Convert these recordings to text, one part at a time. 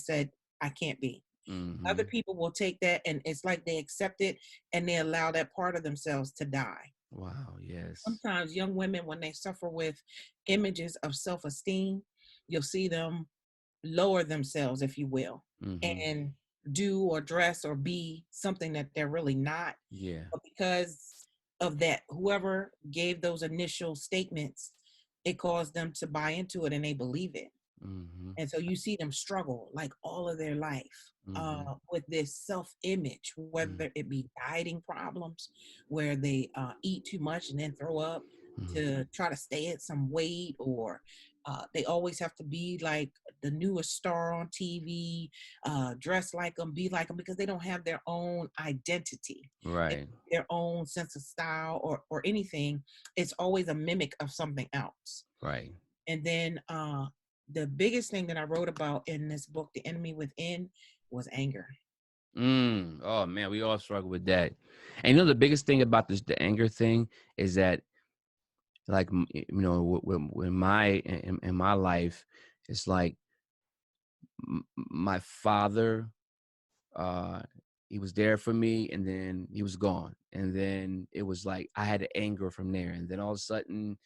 said, I can't be. Other Mm-hmm. people will take that and it's like they accept it and they allow that part of themselves to die. Wow. Yes. Sometimes young women, when they suffer with images of self-esteem, you'll see them lower themselves, if you will, Mm-hmm. and do or dress or be something that they're really not. Yeah. But because of that, whoever gave those initial statements, it caused them to buy into it and they believe it. Mm-hmm. And so you see them struggle like all of their life Mm-hmm. with this self-image, whether it be dieting problems, where they eat too much and then throw up Mm-hmm. to try to stay at some weight, or they always have to be like the newest star on TV, dress like them, be like them, because they don't have their own identity, they- Right. their own sense of style or anything. It's always a mimic of something else. Right. And then the biggest thing that I wrote about in this book, The Enemy Within, was anger. Oh man, we all struggle with that. And you know the biggest thing about this, the anger thing, is that like you know, when in my life, it's like my father, uh, he was there for me, and then he was gone, and then it was like I had the anger from there, and then all of a sudden,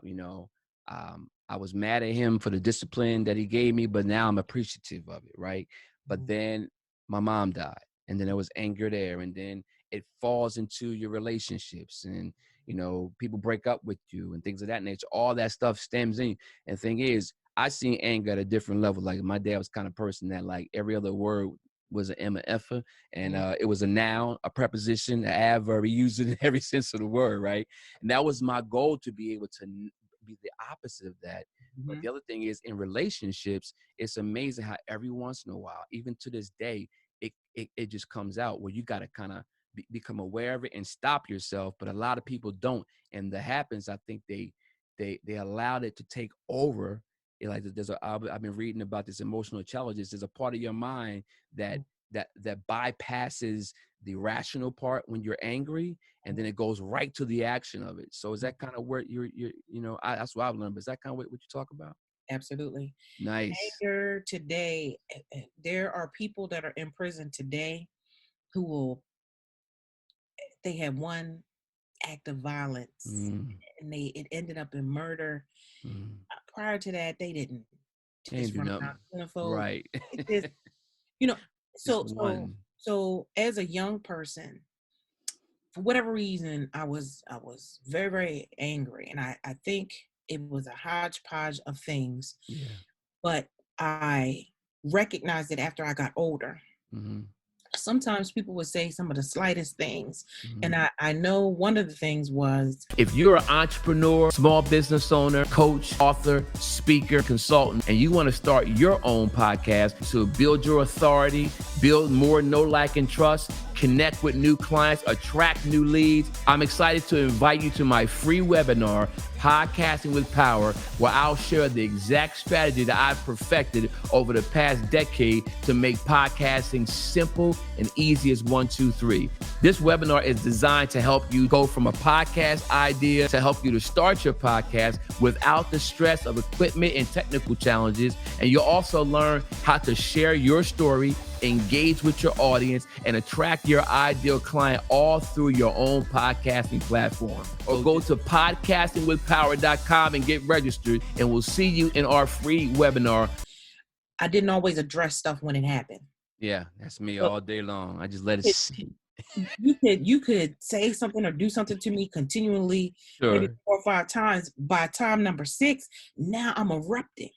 you know, I was mad at him for the discipline that he gave me, but now I'm appreciative of it, right? But Mhm. then my mom died, and then there was anger there, and then it falls into your relationships, and you know, people break up with you and things of that nature. All that stuff stems in. And the thing is, I seen anger at a different level. Like my dad was kind of person that like every other word was an M, a F, and Mhm. it was a noun, a preposition, an adverb. He used it in every sense of the word, right? And that was my goal, to be able to be the opposite of that. But Mhm. the other thing is, in relationships, it's amazing how every once in a while, even to this day, it just comes out where you got to kind of become aware of it and stop yourself. But a lot of people don't, and that happens. I think they allowed it to take over. Like I've been reading about this emotional challenges. There's a part of your mind that that bypasses the rational part when you're angry, and then it goes right to the action of it. So is that kind of where you're you know, that's what I've learned. But is that kind of what you talk about? Absolutely. Nice. Anger today, there are people that are in prison today who will, they had one act of violence Mm, and it ended up in murder. mm. Prior to that, they didn't They just ain't do run around nothing. killing folks. Right. It just, you know, Just so so one. so as a young person, for whatever reason, I was very, very angry. And I think it was a hodgepodge of things, Yeah. but I recognized it after I got older. Mm-hmm. Sometimes people would say some of the slightest things. Mm-hmm. And I know one of the things was, If you're an entrepreneur, small business owner, coach, author, speaker, consultant, and you want to start your own podcast to build your authority, build more know, like, and trust, connect with new clients, attract new leads, I'm excited to invite you to my free webinar, Podcasting with Power, where I'll share the exact strategy that I've perfected over the past decade to make podcasting simple and easy as 1, 2, 3. This webinar is designed to help you go from a podcast idea to help you to start your podcast without the stress of equipment and technical challenges. And you'll also learn how to share your story, engage with your audience, and attract your ideal client all through your own podcasting platform. Or go to podcastingwithpower.com and get registered, and we'll see you in our free webinar. I didn't always address stuff when it happened. Yeah, that's me So all day long. I just let it it, sit. you could say something or do something to me continually, maybe Sure. 4 or 5 times. By time number 6, now I'm erupting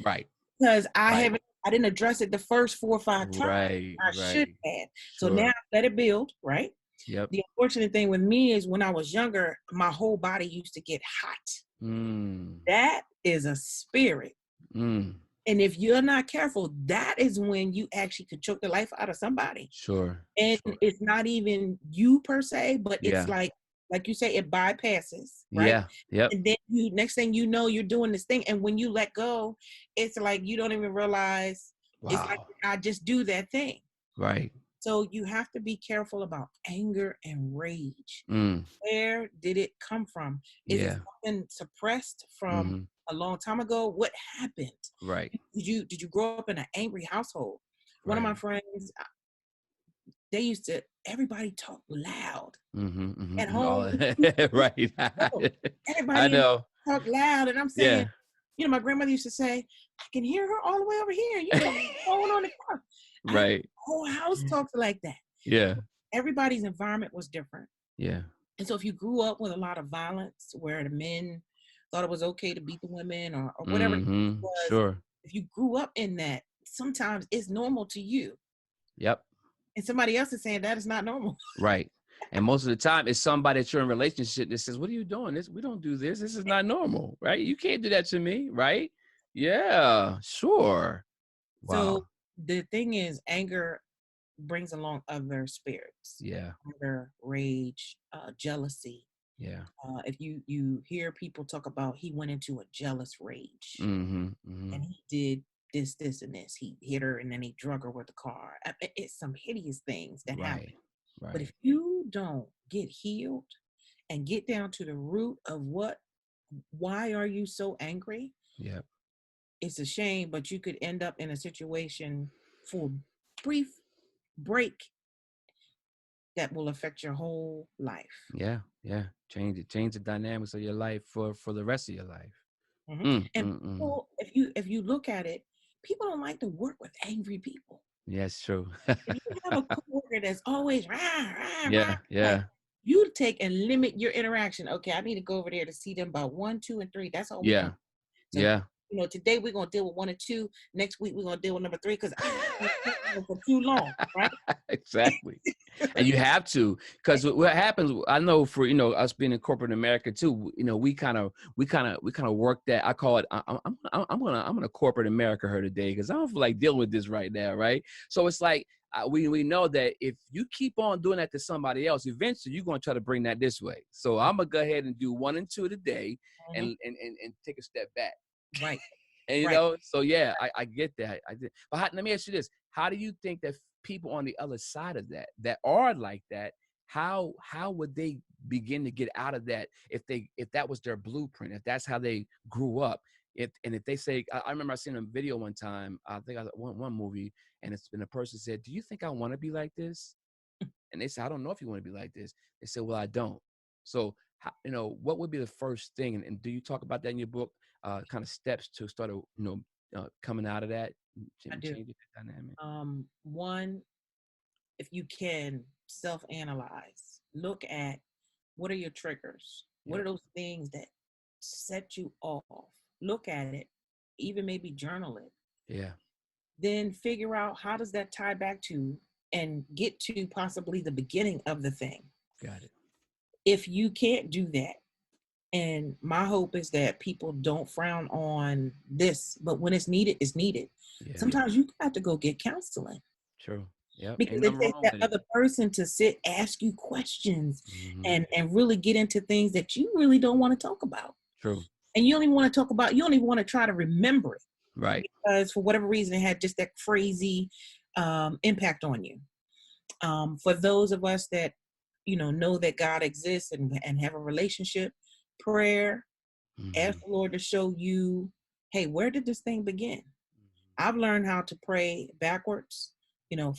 Right. because Right. I didn't address it the first 4 or 5 times. Right. I should Right. have. So now Sure. I let it build, right? Yep. The unfortunate thing with me is when I was younger, my whole body used to get hot. Mm. That is a spirit. Mm. And if you're not careful, that is when you actually could choke the life out of somebody. Sure. And Sure. it's not even you per se, but it's Yeah. like you say, it bypasses, right? Yeah. Yep. And then you, next thing you know, you're doing this thing. And when you let go, it's like you don't even realize, it's like Wow. I just do that thing. Right. So you have to be careful about anger and rage. Mm. Where did it come from? Is it Yeah. something suppressed from Mm-hmm. a long time ago. What happened? Right. Did you grow up in an angry household? One of my Right. friends, they used to, everybody talk loud Mm-hmm. at Mm-hmm. home. Right. I Everybody know. talk loud, and I'm saying, Yeah. my grandmother used to say, I can hear her all the way over here. You talking phone on the car. The Right. whole house talks like that. Yeah. Everybody's environment was different. Yeah. And so if you grew up with a lot of violence where the men thought it was okay to beat the women or whatever it Mm-hmm. was, Sure. if you grew up in that, sometimes it's normal to you. Yep. And somebody else is saying that is not normal. Right. And most of the time, it's somebody that you're in a relationship that says, "What are you doing? We don't do this. This is not normal, right? You can't do that to me, right?" Yeah, sure. Wow. So the thing is, anger brings along other spirits, Yeah. anger, rage, jealousy. Yeah. If you hear people talk about, he went into a jealous rage Mm-hmm. Mm-hmm. and he did this, and this. He hit her and then he drug her with the car. It's some hideous things that happen. Right. But if Right. you don't get healed and get down to the root of why are you so angry? Yeah. It's a shame, but you could end up in a situation for a brief break that will affect your whole life. Yeah. Yeah. Change the dynamics of your life for the rest of your life. Mhm. Mm, And mm, mm. people, if you look at it, people don't like to work with angry people. Yeah, it's true. If you have a coworker that's always rah, rah, rah, Yeah. like, Yeah. you take and limit your interaction. Okay, I need to go over there to see them about 1, 2, and 3. That's all we're Yeah. gonna. So, Yeah. today we're gonna deal with 1 and 2. Next week we're gonna deal with number 3 because I can't sit there for too long, right? Exactly. And you have to, because what happens, I know for, us being in corporate America too, we kind of work that. I call it, I'm gonna corporate America her today because I don't feel like dealing with this right now, right? So it's like we know that if you keep on doing that to somebody else, eventually you're gonna try to bring that this way. So I'm gonna go ahead and do 1 and 2 today, Mhm. and take a step back. Right, And right. so yeah, I get that. I did. But let me ask you this: how do you think that people on the other side of that are like that, how would they begin to get out of that if that was their blueprint, if that's how they grew up? If they say, I remember I seen a video one time, I think I one movie, and it's been a person said, "Do you think I want to be like this?" And they said, "I don't know if you want to be like this." They said, "Well, I don't." So, what would be the first thing? And do you talk about that in your book? Kind of steps to start, coming out of that, I do. changing the dynamic. One, if you can self-analyze, look at what are your triggers? What Yep. are those things that set you off? Look at it, even maybe journal it. Yeah. Then figure out how does that tie back to and get to possibly the beginning of the thing. Got it. If you can't do that, and my hope is that people don't frown on this, but when it's needed, it's needed. Yeah. Sometimes you have to go get counseling True. Yep. because Ain't it nothing takes wrong that with it. other person to sit, ask you questions, Hmm. and really get into things that you really don't want to talk about. True. And you don't even want to talk about, you don't even want to try to remember it Right. because for whatever reason, it had just that crazy impact on you. For those of us that, know that God exists and have a relationship, prayer, ask Hmm. the Lord to show you, hey, where did this thing begin? I've learned how to pray backwards,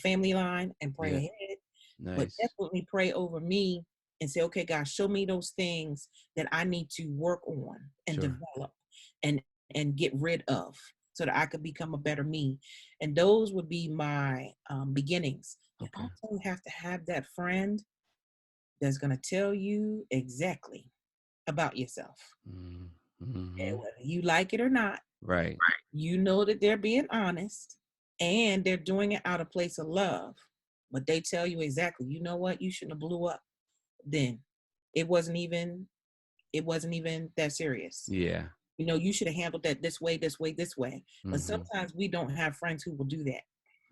family line and pray Yeah. ahead, but Nice. definitely pray over me and say, okay, God, show me those things that I need to work on and Sure. develop and get rid of so that I could become a better me. And those would be my beginnings. You Okay. also have to have that friend that's going to tell you exactly about yourself. Mm-hmm. And whether you like it or not, Right. you know that they're being honest and they're doing it out of place of love. But they tell you exactly, you know what, you shouldn't have blew up then. It wasn't even that serious. Yeah. You should have handled that this way, this way, this way. But Mm-hmm. sometimes we don't have friends who will do that.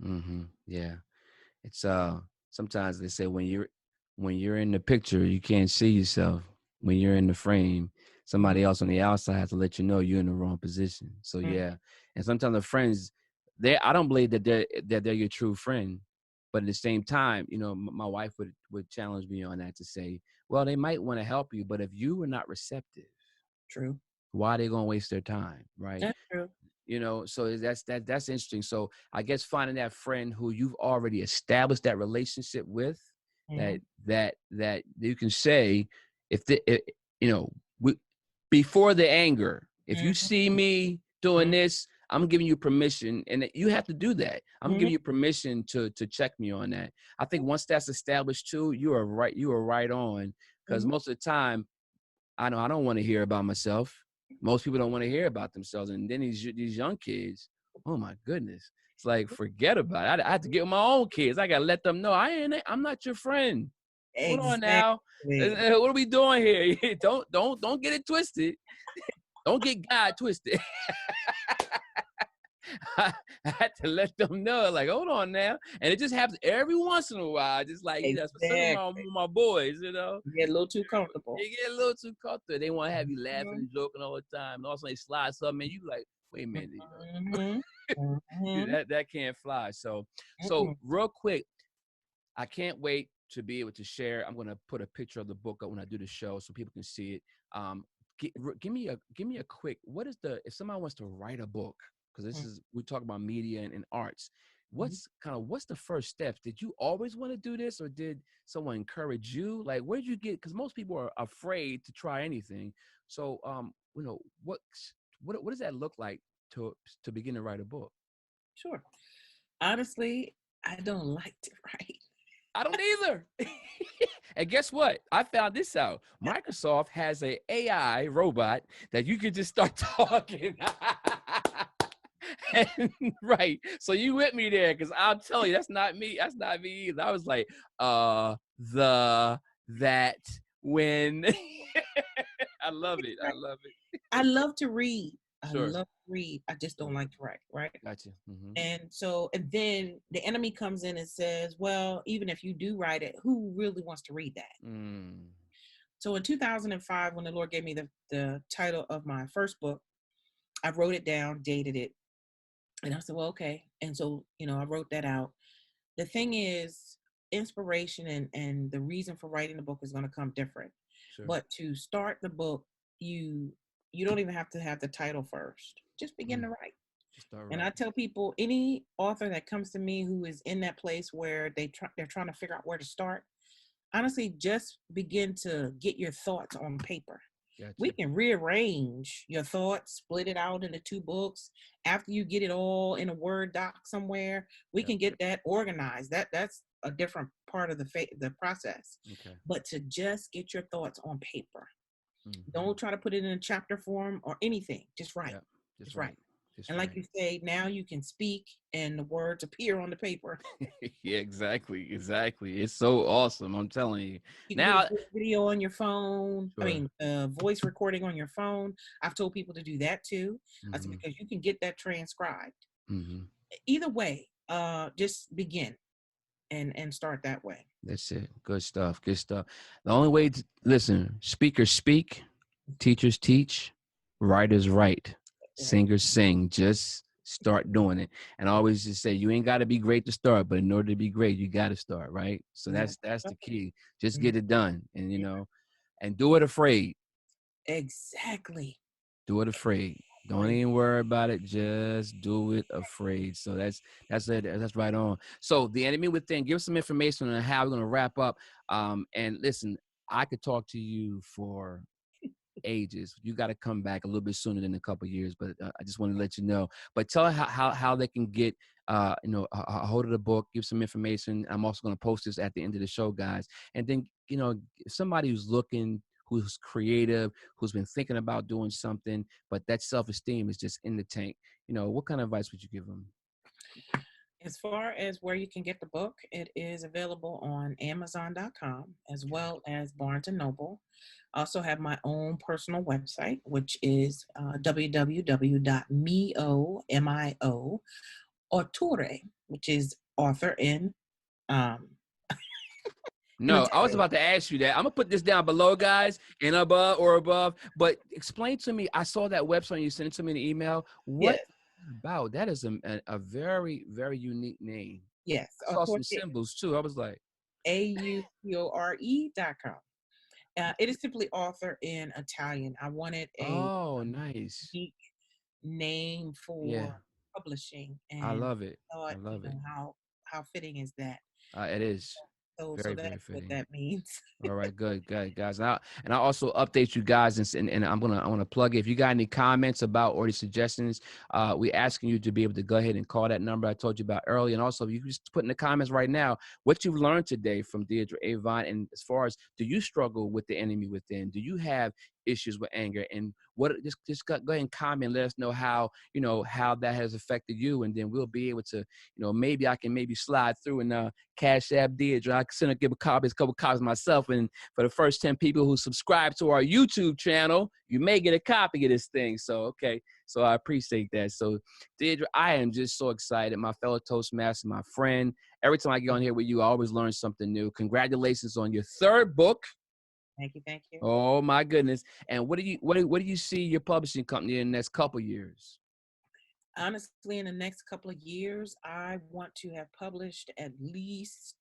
Mm-hmm. Yeah. It's sometimes they say when you're in the picture, you can't see yourself. When you're in the frame, Mhm. somebody else on the outside has to let you know you're in the wrong position. So Mhm. yeah. And sometimes the friends, I don't believe that they're your true friend. But at the same time, my wife would challenge me on that to say, well, they might want to help you, but if you were not receptive, True. why are they gonna waste their time, right? That's true. You know, so that's interesting. So I guess finding that friend who you've already established that relationship with, Mm-hmm. that you can say, if the you know, we, before the anger, if you Mm-hmm. see me doing this, I'm giving you permission, and you have to do that. I'm Mm-hmm. giving you permission to check me on that. I think once that's established too, you are right on, because Mm-hmm. most of the time, I know I don't want to hear about myself. Most people don't want to hear about themselves, and then these young kids, oh my goodness, it's like forget about it. I have to get with my own kids. I gotta let them know I'm not your friend. Hold on now, Exactly. what are we doing here? don't get it twisted. Don't get God twisted. I had to let them know, like, hold on now. And it just happens every once in a while, just like, specifically Exactly. my boys, you know. You get a little too comfortable. You get a little too comfortable. They want to have you laughing Mm-hmm. and joking all the time. And also they slide something and you like, wait a minute, Mm-hmm. Mm-hmm. that can't fly. So Mm-mm. real quick, I can't wait to be able to share. I'm gonna put a picture of the book up when I do the show so people can see it. Give me a quick, what is the, if somebody wants to write a book, because we talk about media and arts, Mm-hmm. what's the first steps? Did you always want to do this, or did someone encourage you? Like, where'd you get, because most people are afraid to try anything. So what does that look like to begin to write a book? Sure. Honestly, I don't like to write. I don't either. And guess what? I found this out. Microsoft has a AI robot that you can just start talking. And, right. So you with me there, because I'll tell you, that's not me. That's not me either. I was like, that, when. I love it. I Right. love it. I love to read. I Sure. love to read. I just don't like to write, right? Gotcha. Mm-hmm. And then the enemy comes in and says, well, even if you do write it, who really wants to read that? Mm. So in 2005, when the Lord gave me the title of my first book, I wrote it down, dated it. And I said, well, okay. And so, I wrote that out. The thing is, inspiration and the reason for writing the book is going to come different. Sure. But to start the book, you don't even have to have the title first. Just begin to write. Just start And I writing. tell people, any author that comes to me who is in that place where they're trying to figure out where to start, honestly, just begin to get your thoughts on paper. Gotcha. We can rearrange your thoughts, split it out into 2 books. After you get it all in a Word doc somewhere, we can get that organized. That's a different part of the process. Okay. But to just get your thoughts on paper. Mm-hmm. Don't try to put it in a chapter form or anything. Just write. Yeah. Just write. Just And right. like you say, now you can speak and the words appear on the paper. Yeah, exactly. It's so awesome. I'm telling you. You can Now, do a video on your phone. sure. Voice recording on your phone. I've told people to do that too. I said, Mm-hmm. because you can get that transcribed. Mm-hmm. Either way, just begin and start that way. That's it. Good stuff. Good stuff. The only way to listen, speakers speak, teachers teach, writers write, singers sing. Just start doing it. And I always just say, you ain't got to be great to start, but in order to be great, you got to start, right? So that's the key. Just get it done, and and do it afraid. Exactly. Do it afraid. Don't even worry about it. Just do it afraid. So that's it. That's right on. So the enemy within. Give some information on how we're gonna wrap up. And listen, I could talk to you for ages. You got to come back a little bit sooner than a couple of years, but I just want to let you know. But tell how they can get a hold of the book. Give some information. I'm also going to post this at the end of the show, guys. And then somebody who's looking, who's creative, who's been thinking about doing something, but that self-esteem is just in the tank. What kind of advice would you give them? As far as where you can get the book, it is available on Amazon.com as well as Barnes & Noble. I also have my own personal website, which is www.mio.authore, which is author in No, I was about to ask you that. I'm gonna put this down below, guys, and above. But explain to me. I saw that website. You sent it to me in an email. What Yes. about that? Is a very, very unique name. Yes. I saw some symbols too. I was like, AUTORE.com. It is simply author in Italian. I wanted a Nice. unique name Yeah, for publishing, I and love it. thought, I love it. how fitting is that? It is So very, very that's what fitting. that means. All right, good, guys. And I also update you guys, and I want to plug it. If you got any comments about or any suggestions, we asking you to be able to go ahead and call that number I told you about earlier. And also, you can just put in the comments right now what you've learned today from Deirdre Avant. And as far as, do you struggle with the enemy within? Do you have issues with anger? And what? Just go ahead and comment. Let us know how how that has affected you, and then we'll be able to maybe I can slide through and Cash App Deirdre. I can give a couple copies myself. And for the first 10 people who subscribe to our YouTube channel, you may get a copy of this thing. So, okay. So I appreciate that. So Deirdre, I am just so excited. My fellow Toastmaster, my friend. Every time I get on here with you, I always learn something new. Congratulations on your 3rd book. Thank you. Thank you. Oh my goodness. And what do you see your publishing company in the next couple of years? Honestly, in the next couple of years, I want to have published at least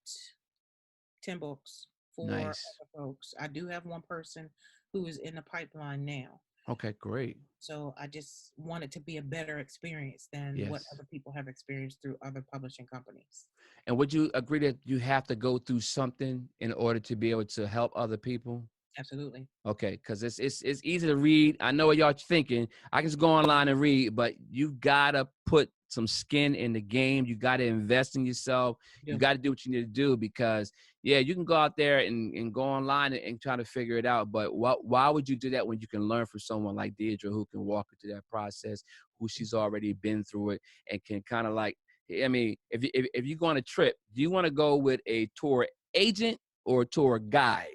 10 books for other folks. I do have one person who is in the pipeline now. Okay, great. So I just want it to be a better experience than what other people have experienced through other publishing companies. And would you agree that you have to go through something in order to be able to help other people? Absolutely. Okay, because it's easy to read. I know what y'all thinking. I can just go online and read, but you gotta put some skin in the game. You gotta invest in yourself. You gotta do what you need to do, because you can go out there and go online and try to figure it out. But why would you do that when you can learn from someone like Deirdre, who can walk you through that process, who she's already been through it, and can kind of like, I mean, if you go on a trip, do you want to go with a tour agent or a tour guide?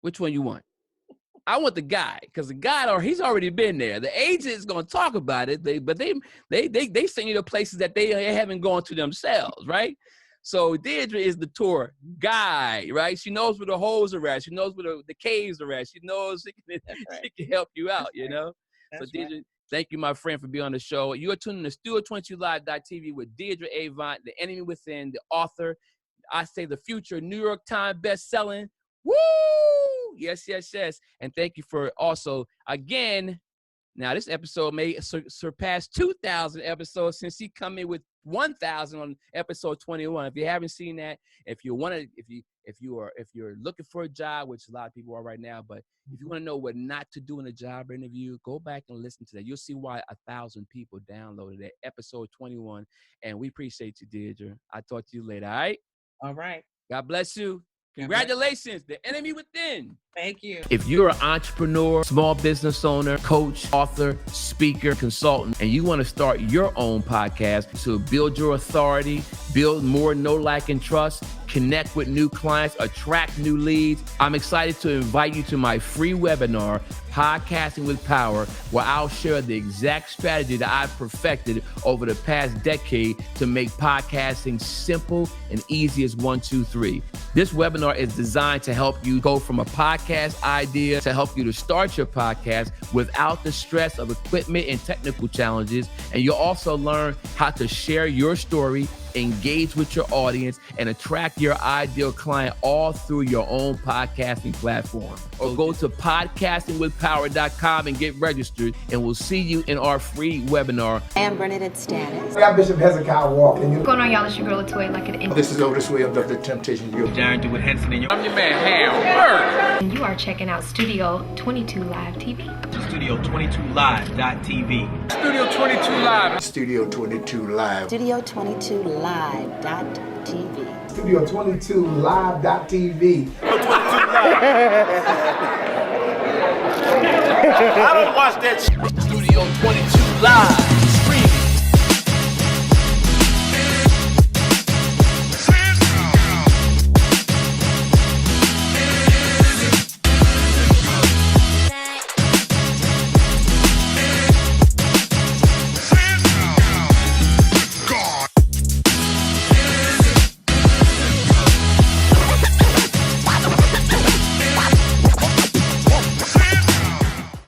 Which one you want? I want the guy, because the guy, he's already been there. The agent is going to talk about it, but they send you to places that they haven't gone to themselves, right? So Deirdre is the tour guy, right? She knows where the holes are at. She knows where the caves are at. She knows she can help you out, So Deirdre, thank you, my friend, for being on the show. You are tuning to Studeo22Live.tv with Deirdre Avant, the enemy within, the author. I say the future New York Times best-selling. Woo! Yes. And thank you for also, again, now this episode may surpass 2,000 episodes since he come in with 1,000 on episode 21. If you haven't seen that, if you're looking for a job, which a lot of people are right now, but if you want to know what not to do in a job interview, go back and listen to that. You'll see why 1,000 people downloaded that, episode 21. And we appreciate you, Deirdre. I'll talk to you later. All right. All right. God bless you. Congratulations, the enemy within. Thank you. If you're an entrepreneur, small business owner, coach, author, speaker, consultant, and you want to start your own podcast to build your authority, build more know, like, and trust, connect with new clients, attract new leads, I'm excited to invite you to my free webinar, Podcasting with Power, where I'll share the exact strategy that I've perfected over the past decade to make podcasting simple and easy as 1, 2, 3. This webinar is designed to help you go from a podcast idea to help you to start your podcast without the stress of equipment and technical challenges. And you'll also learn how to share your story, engage with your audience, and attract your ideal client all through your own podcasting platform. Or go to podcastingwithpower.com and get registered, and we'll see you in our free webinar. I am Bernadette Stanis. I'm Bishop Hezekiah Walker. What's going on, y'all? It's your girl, Latoya Luckett. This is Otis Williams of the Temptation You. Darren DeWitt Henson, and I'm your man, Hal. And you are checking out Studeo22Live TV. Studeo22Live.tv. Studeo22Live. Studeo22Live. Studeo22Live.tv. Studeo22Live.tv. I don't watch that. Studio 22 Live.